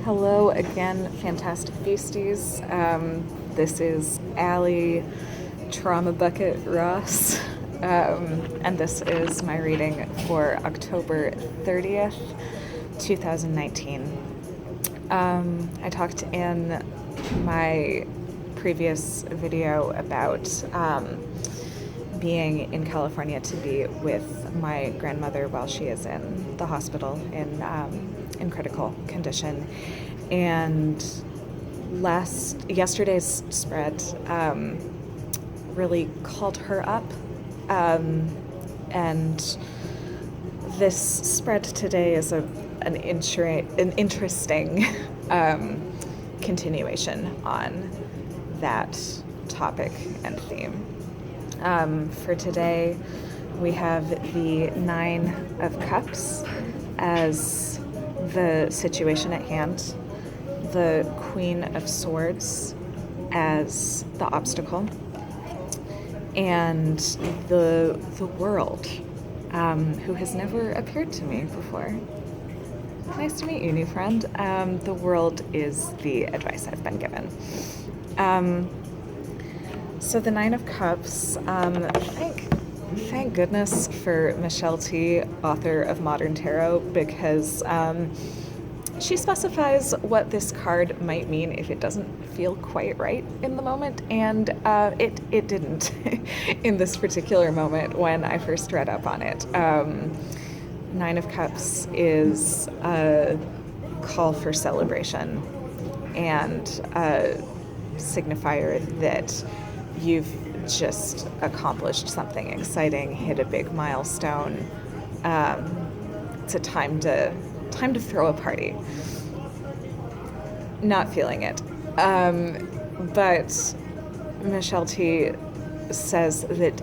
Hello again, Fantastic Beasties. This is Allie Trauma Bucket Ross, and this is my reading for October 30th, 2019. I talked in my previous video about being in California to be with my grandmother while she is in the hospital in critical condition. And yesterday's spread really called her up. And this spread today is an interesting continuation on that topic and theme. For today, we have the Nine of Cups as the situation at hand, the Queen of Swords as the obstacle, and the World, who has never appeared to me before. Nice to meet you, new friend. The World is the advice I've been given. So the Nine of Cups, thank goodness for Michelle T., author of Modern Tarot, because she specifies what this card might mean if it doesn't feel quite right in the moment, and it didn't in this particular moment when I first read up on it. Nine of Cups is a call for celebration and a signifier that you've just accomplished something exciting, hit a big milestone. It's a time to throw a party. Not feeling it. But Michelle T. says that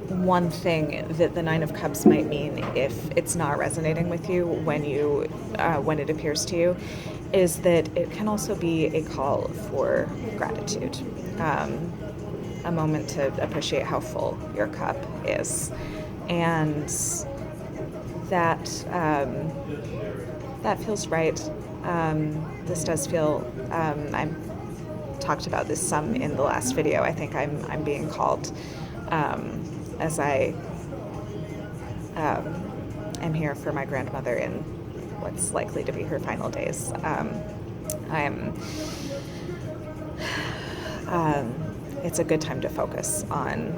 one thing that the Nine of Cups might mean if it's not resonating with you when it appears to you is that it can also be a call for gratitude, a moment to appreciate how full your cup is, and that feels right. This does feel. I talked about this some in the last video. I think I'm being called as I am here for my grandmother in what's likely to be her final days. It's a good time to focus on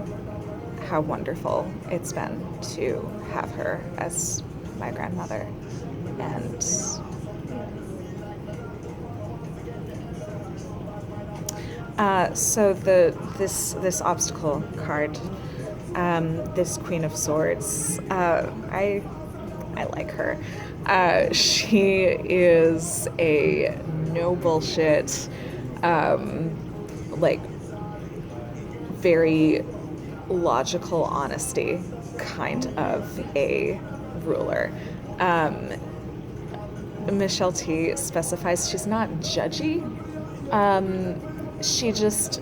how wonderful it's been to have her as my grandmother. And so this obstacle card, this Queen of Swords, I like her. She is a no bullshit, very logical honesty kind of a ruler. Michelle T. specifies she's not judgy. She just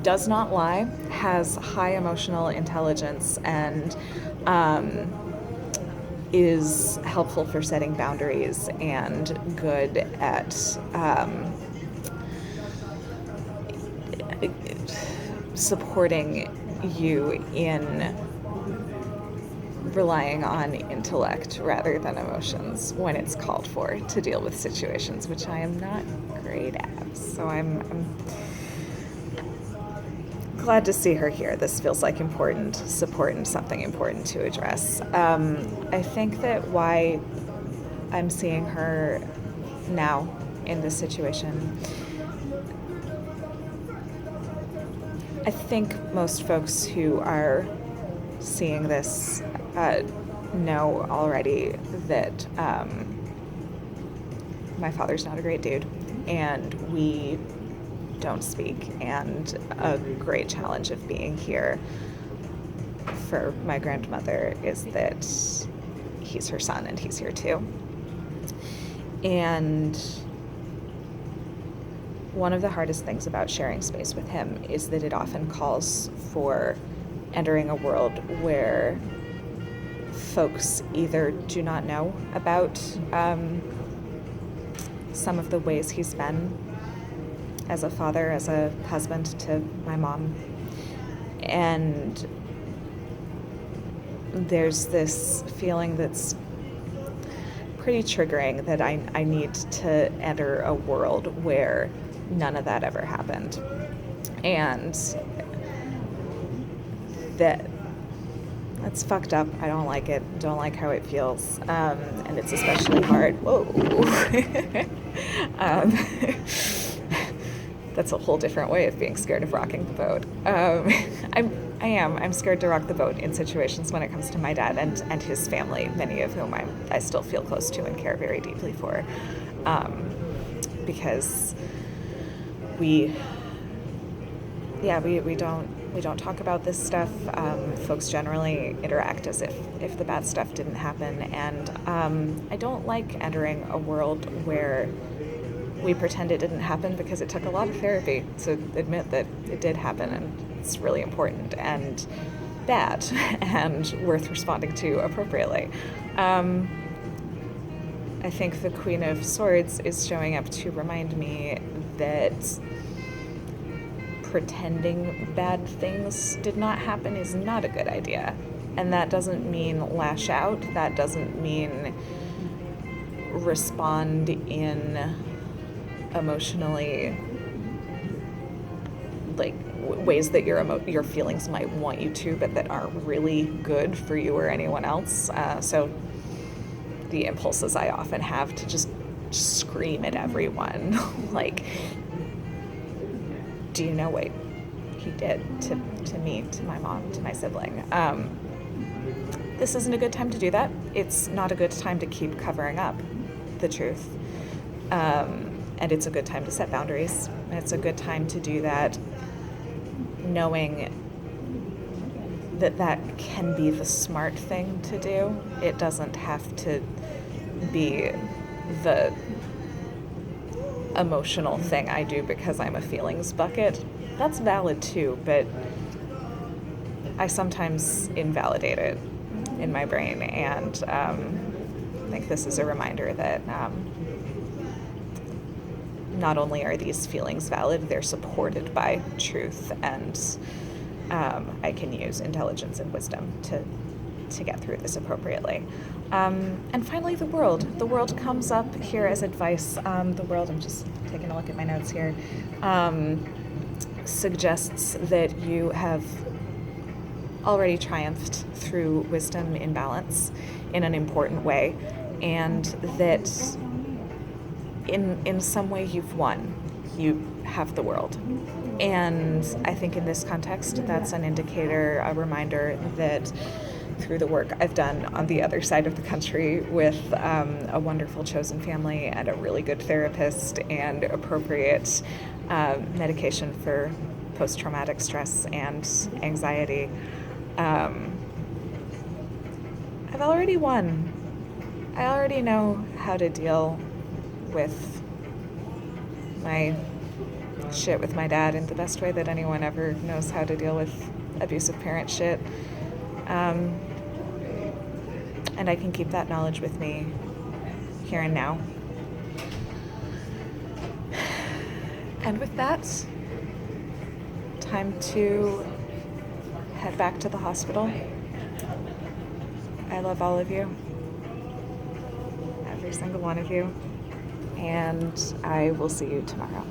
does not lie, has high emotional intelligence, and is helpful for setting boundaries and good at supporting you in relying on intellect rather than emotions when it's called for to deal with situations, which I am not great at. So I'm glad to see her here. This feels like important support and something important to address. I think that why I'm seeing her now in this situation, I think most folks who are seeing this know already that my father's not a great dude, and we don't speak, and a great challenge of being here for my grandmother is that he's her son and he's here too. And one of the hardest things about sharing space with him is that it often calls for entering a world where folks either do not know about some of the ways he's been as a father, as a husband to my mom. And there's this feeling that's pretty triggering that I need to enter a world where none of that ever happened. And that's fucked up. I don't like it. Don't like how it feels. And it's especially hard. Whoa. That's a whole different way of being scared of rocking the boat. I'm scared to rock the boat in situations when it comes to my dad and his family, many of whom I still feel close to and care very deeply for, because we don't talk about this stuff. Folks generally interact as if the bad stuff didn't happen, and I don't like entering a world where we pretend it didn't happen, because it took a lot of therapy to admit that it did happen, and it's really important and bad and worth responding to appropriately. I think the Queen of Swords is showing up to remind me that pretending bad things did not happen is not a good idea. And that doesn't mean lash out. That doesn't mean respond in emotionally, like, ways that your feelings might want you to, but that aren't really good for you or anyone else. So the impulses I often have to just scream at everyone, like, do you know what he did to me, to my mom, to my sibling? This isn't a good time to do that. It's not a good time to keep covering up the truth. And it's a good time to set boundaries. It's a good time to do that, knowing that can be the smart thing to do. It doesn't have to be the emotional thing I do because I'm a feelings bucket. That's valid too, but I sometimes invalidate it in my brain, and I think this is a reminder that not only are these feelings valid, they're supported by truth, and I can use intelligence and wisdom to get through this appropriately. And finally, the world. The world comes up here as advice. The world, I'm just taking a look at my notes here, suggests that you have already triumphed through wisdom in balance in an important way, and that in some way you've won. You have the world. And I think in this context, that's an indicator, a reminder that through the work I've done on the other side of the country with a wonderful chosen family and a really good therapist and appropriate medication for post-traumatic stress and anxiety, I've already won. I already know how to deal with my shit with my dad in the best way that anyone ever knows how to deal with abusive parent shit. And I can keep that knowledge with me here and now. And with that, time to head back to the hospital. I love all of you, every single one of you, and I will see you tomorrow.